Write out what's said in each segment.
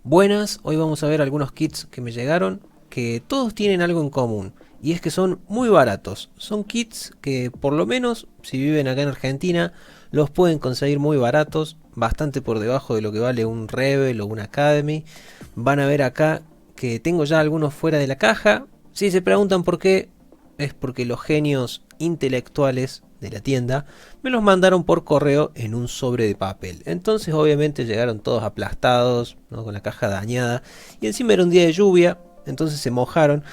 Buenas, hoy vamos a ver algunos kits que me llegaron que todos tienen algo en común y es que son muy baratos. Son kits que por lo menos si viven acá en Argentina los pueden conseguir muy baratos, bastante por debajo de lo que vale un Rebel o un Academy. Van a ver acá que tengo ya algunos fuera de la caja. Si se preguntan por qué, es porque los genios intelectuales de la tienda me los mandaron por correo en un sobre de papel. Entonces obviamente llegaron todos aplastados, ¿no? Con la caja dañada. Y encima era un día de lluvia, entonces se mojaron.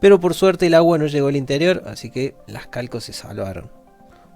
Pero por suerte el agua no llegó al interior, así que las calcos se salvaron.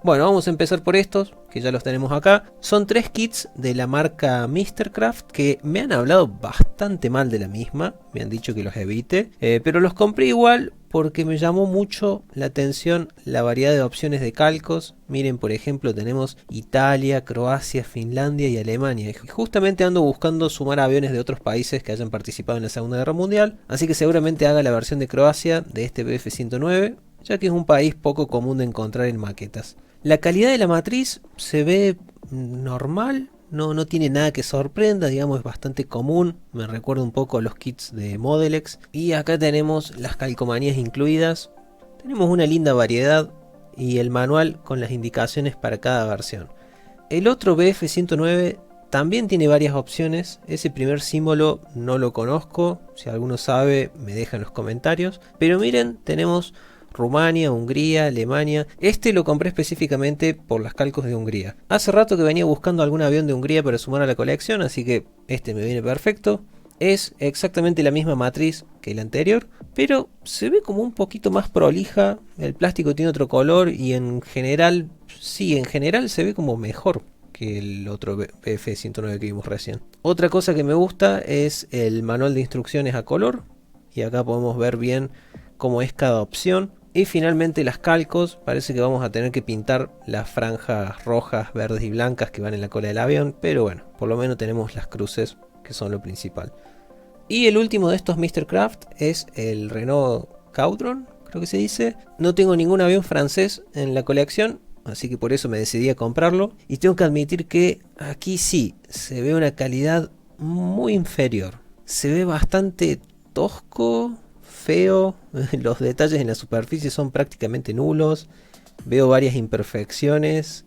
Bueno, vamos a empezar por estos, que ya los tenemos acá. Son tres kits de la marca Mistercraft que me han hablado bastante mal de la misma. Me han dicho que los evite, pero los compré igual porque me llamó mucho la atención la variedad de opciones de calcos. Miren, por ejemplo, tenemos Italia, Croacia, Finlandia y Alemania. Y justamente ando buscando sumar aviones de otros países que hayan participado en la Segunda Guerra Mundial. Así que seguramente haga la versión de Croacia de este Bf-109, ya que es un país poco común de encontrar en maquetas. La calidad de la matriz se ve normal, no tiene nada que sorprenda, digamos, es bastante común. Me recuerda un poco a los kits de Modelex. Y acá tenemos las calcomanías incluidas. Tenemos una linda variedad y el manual con las indicaciones para cada versión. El otro BF-109 también tiene varias opciones. Ese primer símbolo no lo conozco, si alguno sabe me deja en los comentarios. Pero miren, tenemos Rumania, Hungría, Alemania. Este lo compré específicamente por las calcos de Hungría. Hace rato que venía buscando algún avión de Hungría para sumar a la colección, así que este me viene perfecto. Es exactamente la misma matriz que el anterior, pero se ve como un poquito más prolija. El plástico tiene otro color y en general, sí, en general se ve como mejor que el otro BF-109 que vimos recién. Otra cosa que me gusta es el manual de instrucciones a color. Y acá podemos ver bien cómo es cada opción. Y finalmente las calcos, parece que vamos a tener que pintar las franjas rojas, verdes y blancas que van en la cola del avión, pero bueno, por lo menos tenemos las cruces que son lo principal. Y el último de estos Mistercraft es el Renault Caudron, creo que se dice. No tengo ningún avión francés en la colección, así que por eso me decidí a comprarlo. Y tengo que admitir que aquí sí, se ve una calidad muy inferior. Se ve bastante tosco, feo, los detalles en la superficie son prácticamente nulos, veo varias imperfecciones,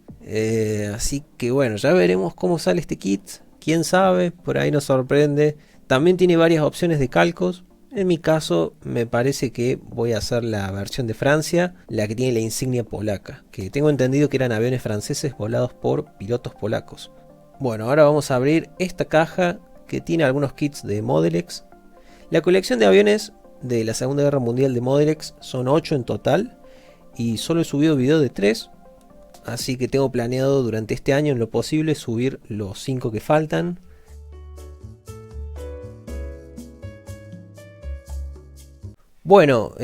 así que bueno, ya veremos cómo sale este kit, quién sabe, por ahí nos sorprende. También tiene varias opciones de calcos. En mi caso me parece que voy a hacer la versión de Francia, la que tiene la insignia polaca, que tengo entendido que eran aviones franceses volados por pilotos polacos. Bueno, ahora vamos a abrir esta caja que tiene algunos kits de Modelex. La colección de aviones de la Segunda Guerra Mundial de Modelex son 8 en total y solo he subido video de 3, así que tengo planeado durante este año en lo posible subir los 5 que faltan. Bueno,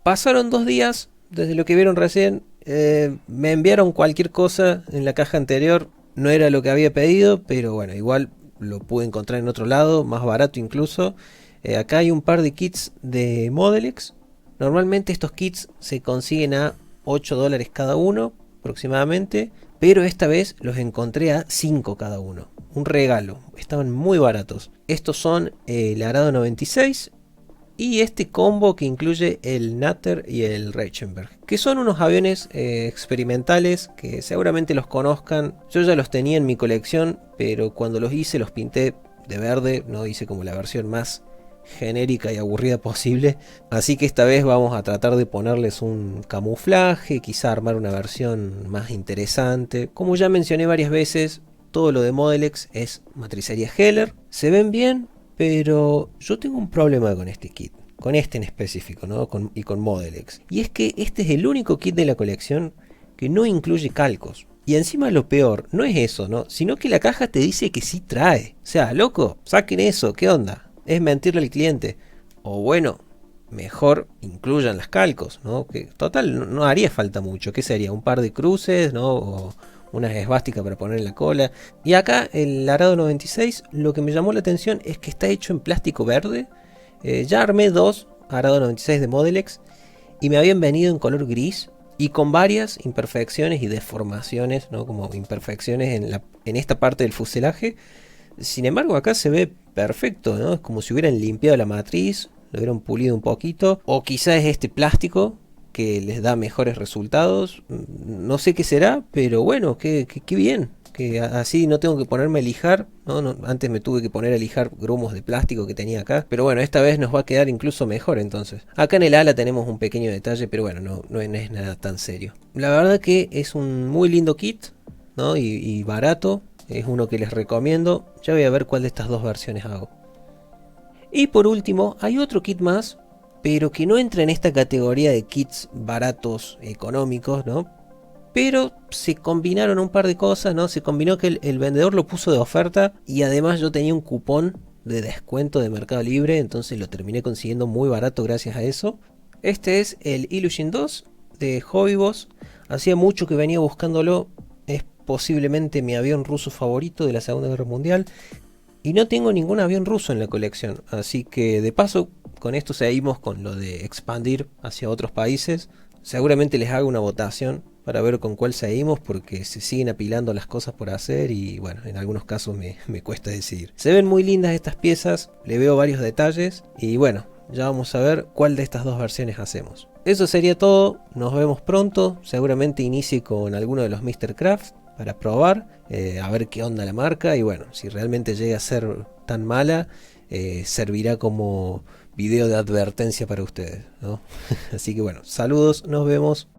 pasaron 2 días desde lo que vieron recién. Me enviaron cualquier cosa en la caja anterior, no era lo que había pedido, pero bueno, igual lo pude encontrar en otro lado, más barato incluso. Acá hay un par de kits de Modelex. Normalmente estos kits se consiguen a $8 cada uno aproximadamente, pero esta vez los encontré a 5 cada uno. Un regalo, estaban muy baratos. Estos son el Arado 96 y este combo que incluye el Natter y el Reichenberg, que son unos aviones experimentales que seguramente los conozcan. Yo ya los tenía en mi colección, pero cuando los hice los pinté de verde, no hice como la versión más genérica y aburrida posible, así que esta vez vamos a tratar de ponerles un camuflaje, quizá armar una versión más interesante. Como ya mencioné varias veces, todo lo de Modelex es matricería Heller, se ven bien, pero yo tengo un problema con este kit, con este en específico, ¿no? Y con Modelex, y es que este es el único kit de la colección que no incluye calcos. Y encima lo peor, no es eso, ¿no? Sino que la caja te dice que sí trae. O sea, loco, saquen eso, ¿qué onda? Es mentirle al cliente. O bueno, mejor incluyan las calcos, ¿no? Que total no haría falta mucho. ¿Qué sería? Un par de cruces, ¿no? O unas esvásticas para poner en la cola. Y acá el Arado 96, lo que me llamó la atención es que está hecho en plástico verde. Ya armé 2 Arado 96 de Modelex y me habían venido en color gris y con varias imperfecciones y deformaciones, ¿no? Como imperfecciones en esta parte del fuselaje. Sin embargo, acá se ve perfecto, ¿no? Es como si hubieran limpiado la matriz, lo hubieran pulido un poquito. O quizás es este plástico que les da mejores resultados. No sé qué será, pero bueno, qué bien. Que así no tengo que ponerme a lijar, ¿no? Antes me tuve que poner a lijar grumos de plástico que tenía acá. Pero bueno, esta vez nos va a quedar incluso mejor entonces. Acá en el ala tenemos un pequeño detalle, pero bueno, no es nada tan serio. La verdad que es un muy lindo kit, ¿no? Y barato. Es uno que les recomiendo. Ya voy a ver cuál de estas dos versiones hago. Y por último, hay otro kit más, pero que no entra en esta categoría de kits baratos económicos, ¿no? Pero se combinaron un par de cosas, ¿no? Se combinó que el vendedor lo puso de oferta y además yo tenía un cupón de descuento de Mercado Libre, entonces lo terminé consiguiendo muy barato gracias a eso. Este es el Illusion 2 de Hobbyboss. Hacía mucho que venía buscándolo. Es posiblemente mi avión ruso favorito de la Segunda Guerra Mundial. Y no tengo ningún avión ruso en la colección. Así que de paso, con esto seguimos con lo de expandir hacia otros países. Seguramente les hago una votación para ver con cuál seguimos, porque se siguen apilando las cosas por hacer y bueno, en algunos casos me cuesta decidir. Se ven muy lindas estas piezas, le veo varios detalles y bueno, ya vamos a ver cuál de estas dos versiones hacemos. Eso sería todo, nos vemos pronto, seguramente inicie con alguno de los Mr. Craft para probar, a ver qué onda la marca y bueno, si realmente llega a ser tan mala, servirá como video de advertencia para ustedes, ¿no? Así que bueno, saludos, nos vemos.